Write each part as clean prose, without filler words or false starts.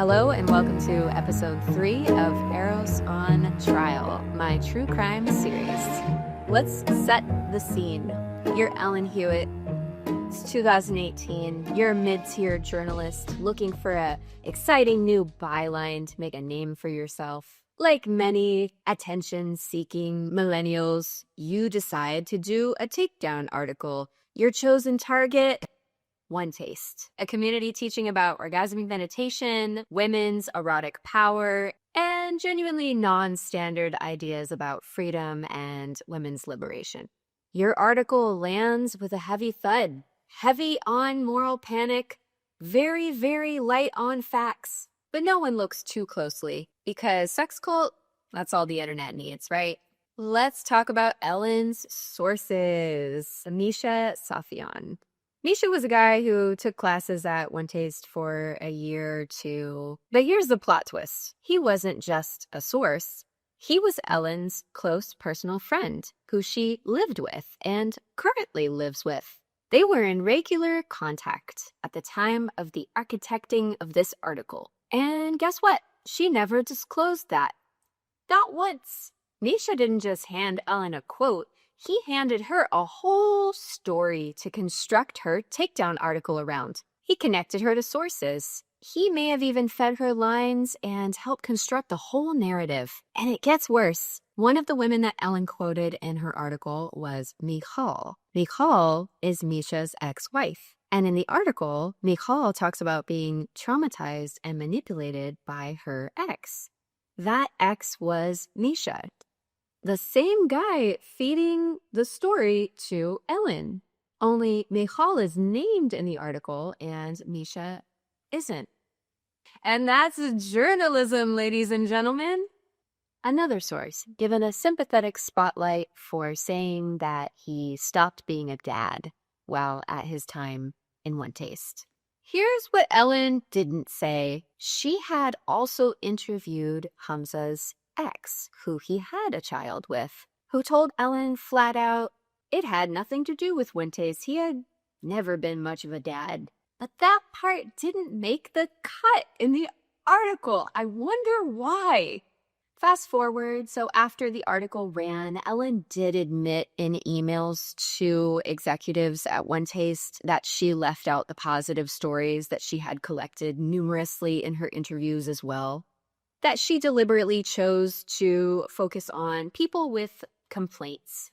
Hello and welcome to episode 3 of Eros on Trial, my true crime series. Let's set the scene. You're Ellen Hewitt. It's 2018. You're a mid-tier journalist looking for an exciting new byline to make a name for yourself. Like many attention-seeking millennials, you decide to do a takedown article. Your chosen target: One Taste, a community teaching about orgasmic meditation, women's erotic power, and genuinely non-standard ideas about freedom and women's liberation. Your article lands with a heavy thud, heavy on moral panic, very, very light on facts. But no one looks too closely because sex cult, that's all the internet needs, right? Let's talk about Ellen's sources. Misha Safian. Misha was a guy who took classes at One Taste for a year or two. But here's the plot twist. He wasn't just a source. He was Ellen's close personal friend who she lived with and currently lives with. They were in regular contact at the time of the architecting of this article. And guess what? She never disclosed that. Not once. Misha didn't just hand Ellen a quote. He handed her a whole story to construct her takedown article around. He connected her to sources. He may have even fed her lines and helped construct the whole narrative. And it gets worse. One of the women that Ellen quoted in her article was Michal. Michal is Misha's ex-wife. And in the article, Michal talks about being traumatized and manipulated by her ex. That ex was Misha, the same guy feeding the story to Ellen. Only Michal is named in the article and Misha isn't. And that's journalism, ladies and gentlemen. Another source given a sympathetic spotlight for saying that he stopped being a dad while at his time in One Taste. Here's what Ellen didn't say. She had also interviewed Hamza's ex, who he had a child with, who told Ellen flat out it had nothing to do with One Taste. He had never been much of a dad. But that part didn't make the cut in the article. I wonder why. Fast forward, so after the article ran, Ellen did admit in emails to executives at One Taste that she left out the positive stories that she had collected numerously in her interviews as well. That she deliberately chose to focus on people with complaints.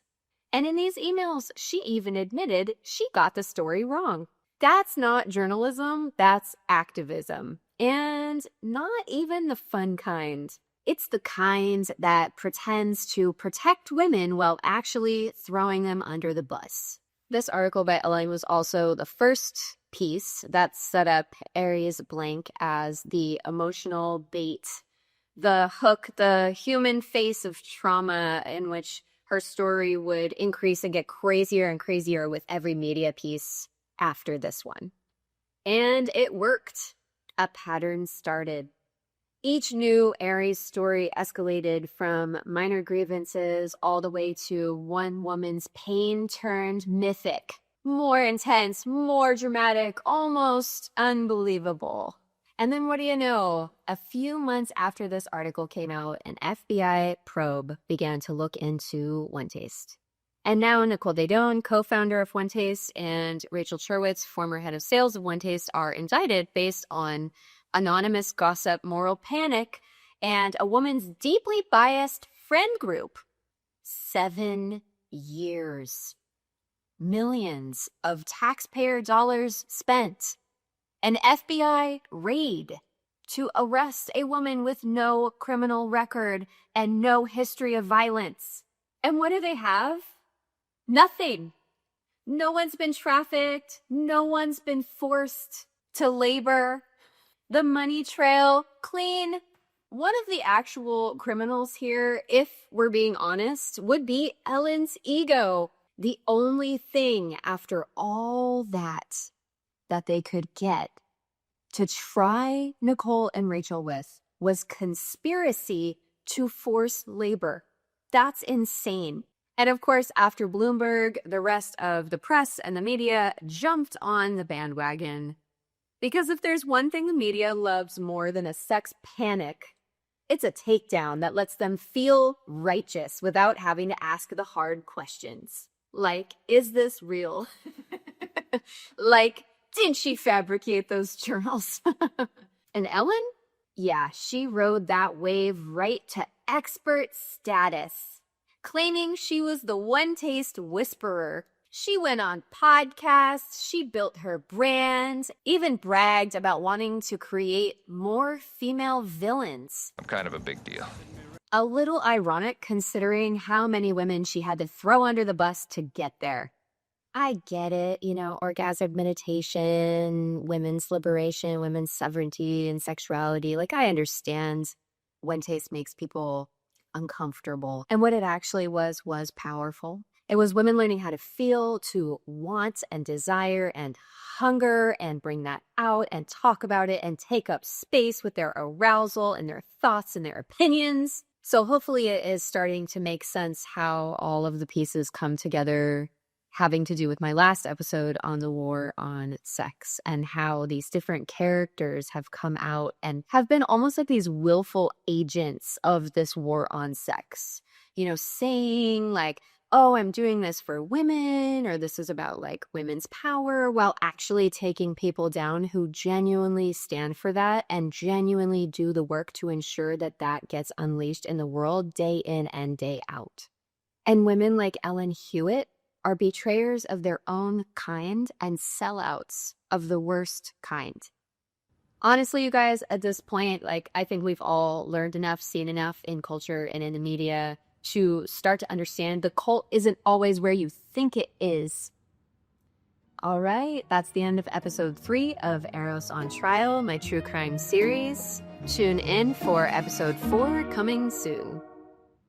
And in these emails, she even admitted she got the story wrong. That's not journalism, that's activism. And not even the fun kind. It's the kind that pretends to protect women while actually throwing them under the bus. This article by Ellen was also the first piece that set up Aries Blank as the emotional bait, the hook, the human face of trauma in which her story would increase and get crazier and crazier with every media piece after this one. And it worked. A pattern started. Each new Aries story escalated from minor grievances all the way to one woman's pain turned mythic. More intense, more dramatic, almost unbelievable. And then what do you know? A few months after this article came out, an FBI probe began to look into One Taste. And now Nicole Dedone, co-founder of One Taste, and Rachel Cherwitz, former head of sales of One Taste, are indicted based on anonymous gossip, moral panic, and a woman's deeply biased friend group. 7 years. Millions of taxpayer dollars spent. An FBI raid to arrest a woman with no criminal record and no history of violence. And what do they have? Nothing. No one's been trafficked. No one's been forced to labor. The money trail, clean. One of the actual criminals here, if we're being honest, would be Ellen's ego. The only thing after all that they could get to try Nicole and Rachel with was conspiracy to force labor. That's insane. And of course, after Bloomberg, the rest of the press and the media jumped on the bandwagon. Because if there's one thing the media loves more than a sex panic, it's a takedown that lets them feel righteous without having to ask the hard questions. Like, is this real? Like, did she fabricate those journals? And Ellen? Yeah, she rode that wave right to expert status, claiming she was the one taste whisperer. She went on podcasts, she built her brand, even bragged about wanting to create more female villains. I'm kind of a big deal. A little ironic considering how many women she had to throw under the bus to get there. I get it, orgasmic meditation, women's liberation, women's sovereignty and sexuality. Like, I understand when taste makes people uncomfortable. And what it actually was powerful. It was women learning how to feel, to want and desire and hunger and bring that out and talk about it and take up space with their arousal and their thoughts and their opinions. So hopefully it is starting to make sense how all of the pieces come together, having to do with my last episode on the war on sex and how these different characters have come out and have been almost like these willful agents of this war on sex, saying like, oh, I'm doing this for women, or this is about like women's power, while actually taking people down who genuinely stand for that and genuinely do the work to ensure that that gets unleashed in the world day in and day out. And women like Ellen Hewitt are betrayers of their own kind and sellouts of the worst kind. Honestly, you guys, at this point, I think we've all learned enough, seen enough in culture and in the media to start to understand the cult isn't always where you think it is. All right, that's the end of episode 3 of Eros on Trial, my true crime series. Tune in for episode 4 coming soon.